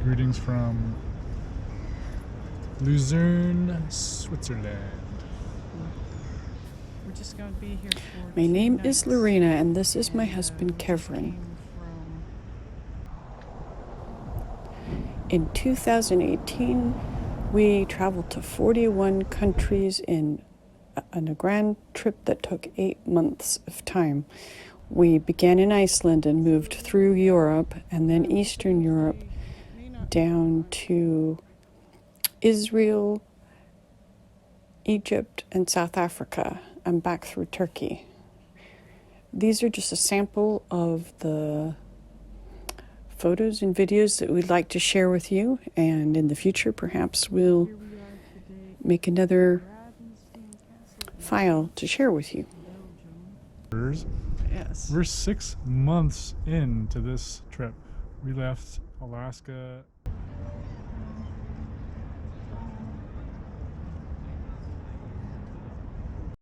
Greetings from Luzerne, Switzerland. We're just going to be here for My 2 name nights. is Lorena, and this is my And, husband, we just Kevin. came In 2018, we traveled to 41 countries on a grand trip that took 8 months of time. We began in Iceland and moved through Europe and then Eastern Europe down to Israel, Egypt, and South Africa, and back through Turkey. These are just a sample of the photos and videos that we'd like to share with you, and in the future perhaps we'll Here we are today make another Castle, file to share with you. Belgium. Yes. We're 6 months into this trip. We left Alaska